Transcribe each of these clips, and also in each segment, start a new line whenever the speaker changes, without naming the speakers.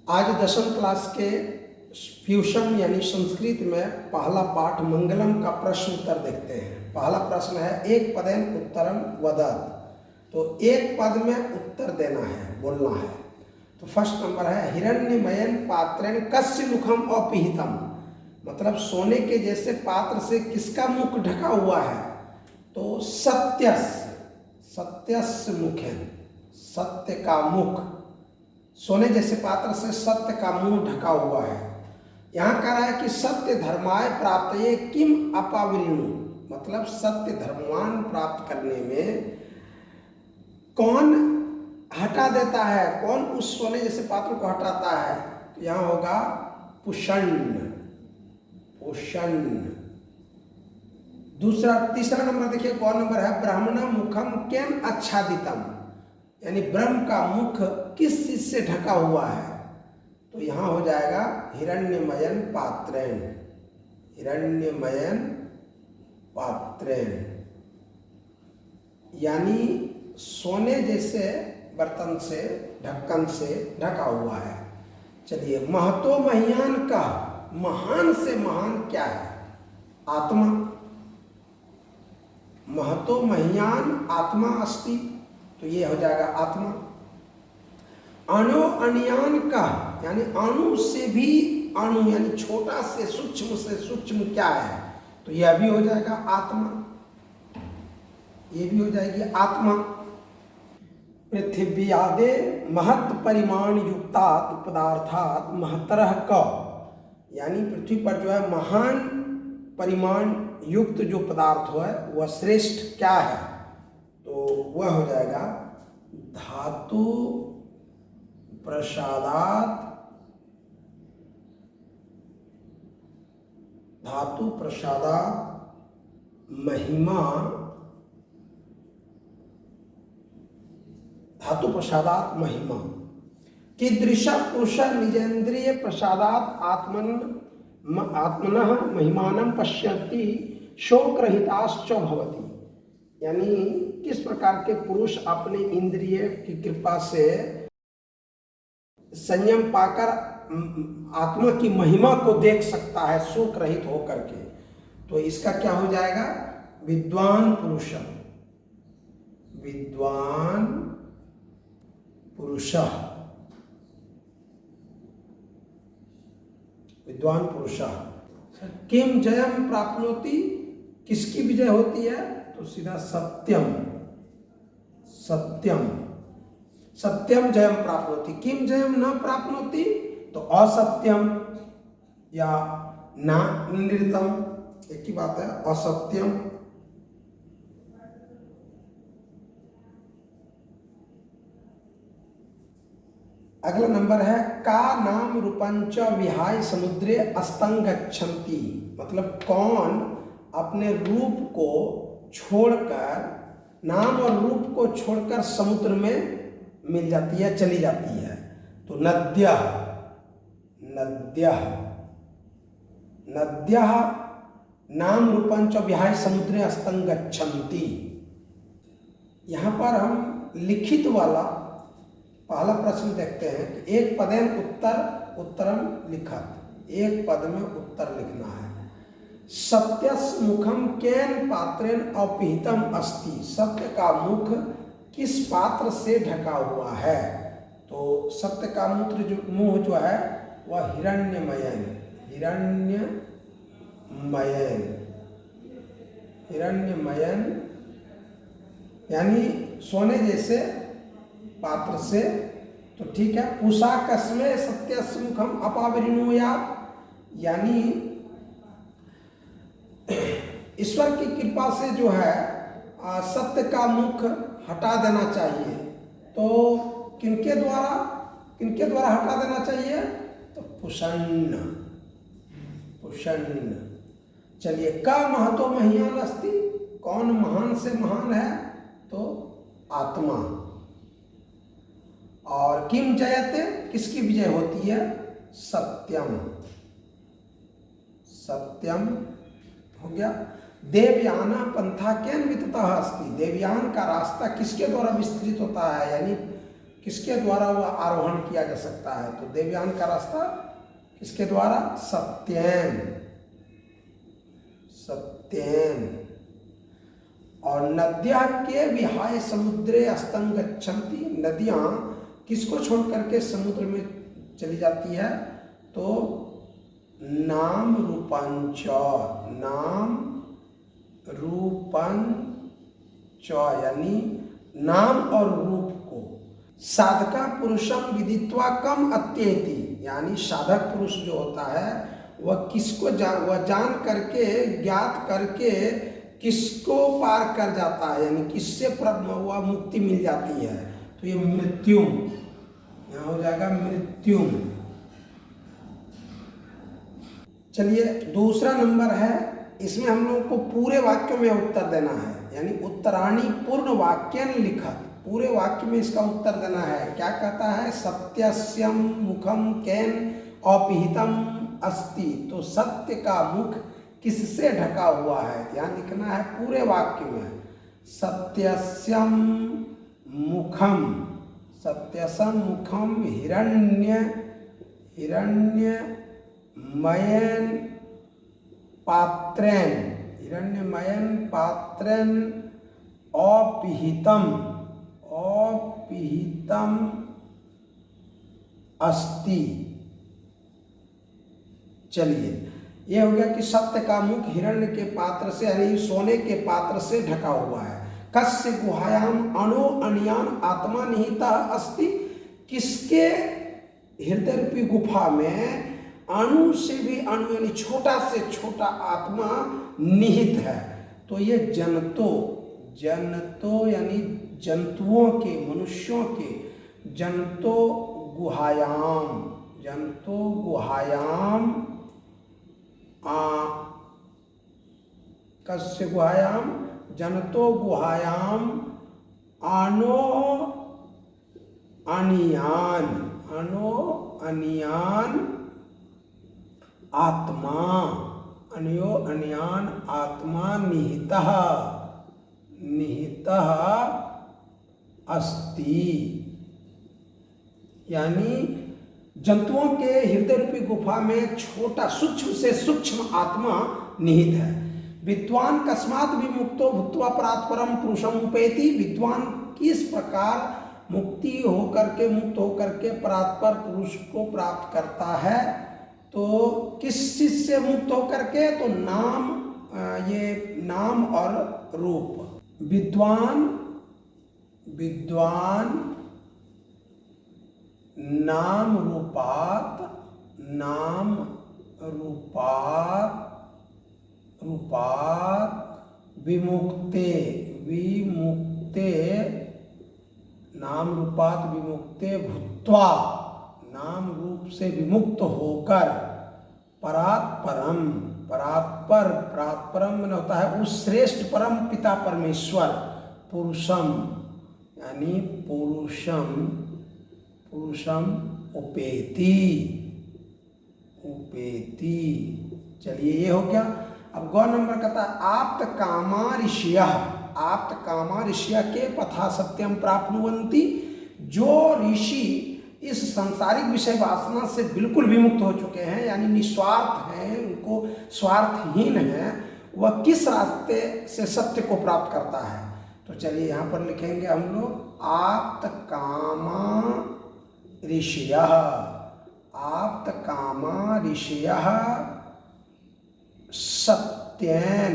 आज 10वीं क्लास के फ्यूशन यानी संस्कृत में पहला पाठ मंगलम का प्रश्न उत्तर देखते हैं। पहला प्रश्न है एक पदेन उत्तरम वदत। तो एक पद में उत्तर देना है, बोलना है। तो फर्स्ट नंबर है हिरण्यमयन पात्रेण कस्य मुखम अपिहितम, मतलब सोने के जैसे पात्र से किसका मुख ढका हुआ है। तो सत्यस्य, सत्यस्य मुखेन, सत्य का मुख, सोने जैसे पात्र से सत्य का मुंह ढका हुआ है। यहाँ कह रहा है कि सत्य धर्माय प्राप्त किम अपावृणु, मतलब सत्य धर्मवान प्राप्त करने में कौन हटा देता है, कौन उस सोने जैसे पात्र को हटाता है। तो यहाँ होगा पुषण्ण, पुषण्ण। तीसरा नंबर देखिए कौन नंबर है, ब्राह्मण मुखम केन आच्छादितम, यानी ब्रह्म का मुख किस चीज से ढका हुआ है। तो यहां हो जाएगा हिरण्यमयन पात्रेण, हिरण्यमयन पात्रेण, यानी सोने जैसे बर्तन से, ढक्कन से ढका हुआ है। चलिए महतो महियान का, महान से महान क्या है, आत्मा। महतो महियान आत्मा अस्ति, तो ये हो जाएगा आत्मा। अणु अणियान का, यानी अणु से भी अणु, यानी छोटा से सूक्ष्म क्या है, तो यह भी हो जाएगा आत्मा, ये भी हो जाएगी आत्मा। पृथ्व्यादे महत् परिमाण युक्तात् पदार्थात् महतरः क, यानी पृथ्वी पर जो है महान परिमाण युक्त जो पदार्थ है वह श्रेष्ठ क्या है, तो वह हो जाएगा धातु प्रसादात, धातु प्रसादात महिमा, धातु प्रसादात महिमा। कीदृश पुरुष निजेन्द्रिय प्रसादात आत्मनः महिमानं पश्यति शोकरहिताश्च भवति, यानी किस प्रकार के पुरुष अपने इंद्रिय की कृपा से संयम पाकर आत्मा की महिमा को देख सकता है शोक रहित होकर के। तो इसका क्या हो जाएगा, विद्वान पुरुष, विद्वान पुरुष, विद्वान पुरुष। किम जयम प्राप्नोति, किसकी विजय होती है, तो सीधा सत्यम, सत्यम, सत्यम जयम प्राप्नोति। किम जयम न प्राप्नोति, तो असत्यम या ना नृतम, एक ही बात है, असत्यम। अगला नंबर है का नाम रूपंच विहाय समुद्रे अस्तंग गच्छन्ति, मतलब कौन अपने रूप को छोड़कर, नाम और रूप को छोड़कर समुद्र में मिल जाती है, चली जाती है। तो नद्यः, नद्यः, नद्यः नाम रूपंच विहाय समुद्रे अस्तंग गच्छन्ति। यहाँ पर हम लिखित वाला पहला प्रश्न देखते हैं कि एक पदेन उत्तरम लिखत, एक पद में उत्तर लिखना है। सत्यस मुखम केन पात्रेण अपिहितम अस्ति, सत्य का मुख किस पात्र से ढका हुआ है। तो सत्य का मुंह जो है वह हिरण्यमयन, हिरण्यमयन, हिरण्यमयन, यानी सोने जैसे पात्र से। तो ठीक है, पूषा कस्मे सत्यस्य मुखम अपावृणुयात्, यानी ईश्वर की कृपा से जो है सत्य का मुख हटा देना चाहिए। तो किनके द्वारा हटा देना चाहिए, तो पुषण्ण, पुषण्ण। चलिए का महतो महियान अस्ति, कौन महान से महान है, तो आत्मा। और किम जयते, किसकी विजय होती है, सत्यम, सत्यम हो गया। देवयान पंथा केन विततः अस्ति, देवयान का रास्ता किसके द्वारा विस्तृत होता है, यानी किसके द्वारा वह आरोहण किया जा सकता है? तो देवयान का रास्ता किसके द्वारा? सत्येन, सत्येन। और नद्याः के विहाय समुद्रे अस्तं गच्छन्ति, नदियां किसको छोड़ करके समुद्र में चली जाती है? तो नाम रूपंच, नाम रूपंच, यानी नाम और रूप को। साधका पुरुषम विदित्वा कम अत्येति, यानी साधक पुरुष जो होता है वह किसको वह जान करके, ज्ञात करके किसको पार कर जाता है, यानी किससे वह मुक्ति मिल जाती है? तो ये मृत्युम, यहाँ हो जाएगा मृत्युम। चलिए दूसरा नंबर है, इसमें हम लोग को पूरे वाक्य में उत्तर देना है, यानी उत्तराणी पूर्ण वाक्यन लिखत, पूरे वाक्य में इसका उत्तर देना है। क्या कहता है? सत्यस्यम मुखम केन अपिहितम अस्ति, तो सत्य का मुख किससे ढका हुआ है? ध्यान लिखना है पूरे वाक्य में। सत्यस्यम मुखम, सत्यसम मुखम हिरण्यमयन पात्रेन, हिरण्यमयन पात्रेन अपिहितम, अपिहितम अस्ति। चलिए ये हो गया कि सत्य का मुख हिरण्य के पात्र से, यानी सोने के पात्र से ढका हुआ है। कस्य गुहायाम अणु अनियान आत्मा निहिता अस्ति, किसके हृदय रूपी गुफा में अणु से भी अणु, यानी छोटा से छोटा आत्मा निहित है? तो ये जनतो, जनतो यानी जंतुओं के, मनुष्यों के, जनतो गुहायाम, जनतो गुहायाम कस्य गुहायाम, जनतो गुहायाम अनो अनियान, अनो अनियान आत्मा, अनयो अनियान आत्मा निहितः, निहितः अस्ति, यानी जंतुओं के हृदय रूपी गुफा में छोटा सूक्ष्म से सूक्ष्म आत्मा निहित है। विद्वान कस्मात् विमुक्तो भूत्वा परात्परम पुरुषम उपेति, विद्वान किस प्रकार मुक्ति होकर के, मुक्त होकर के परात्पर पुरुष को प्राप्त करता है? तो किस चीज से मुक्त होकर के? तो नाम, ये नाम और रूप। विद्वान, विद्वान नाम रूपात, नाम रूपात, रूपात विमुक्ते, विमुक्ते, नाम रूपात विमुक्ते भूत्वा, नाम रूप से विमुक्त होकर, परात्परम, परात्पर, परात्परम में होता है उस श्रेष्ठ परम पिता परमेश्वर, पुरुषम, यानी पुरुषम, पुरुषम उपेति, उपेति। चलिए ये हो गया। अब गौ नंबर कहता है आप्त कामा ऋषियः, आप्त कामा ऋषियः के पथा सत्यम प्राप्नुवन्ति, जो ऋषि इस सांसारिक विषय वासना से बिल्कुल विमुक्त हो चुके हैं, यानी निस्वार्थ हैं, उनको स्वार्थहीन है, वह किस रास्ते से सत्य को प्राप्त करता है? तो चलिए यहाँ पर लिखेंगे हम लोग आप्त कामा ऋषियः, आप्त कामा ऋषियः सत्येन,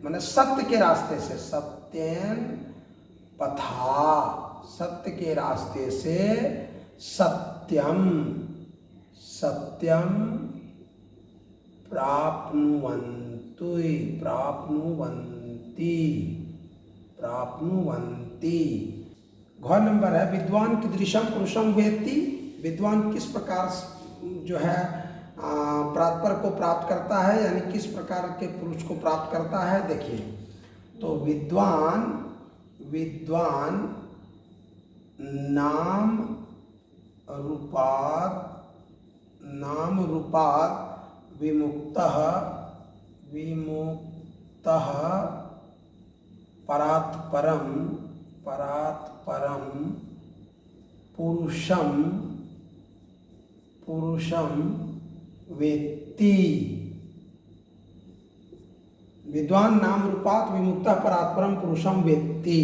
माने सत्य के रास्ते से, सत्येन पथा, सत्य के रास्ते से, सत्यम, सत्यम प्राप्नुवन्तु, प्राप्नुवन्ति, प्राप्नुवन्ति। घ नंबर है विद्वान कीदृशम पुरुषम वेत्ति, विद्वान किस प्रकार जो है प्रात्पर को प्राप्त करता है, यानी किस प्रकार के पुरुष को प्राप्त करता है? देखिए तो विद्वान, विद्वान नाम रूपात, नाम रूपात विमुक्तः, विमुक्तः परात्परम, परात्परम पुरुषम वेत्ति। विद्वान नाम रूपात विमुक्ता परात्परम पुरुषम वेत्ति।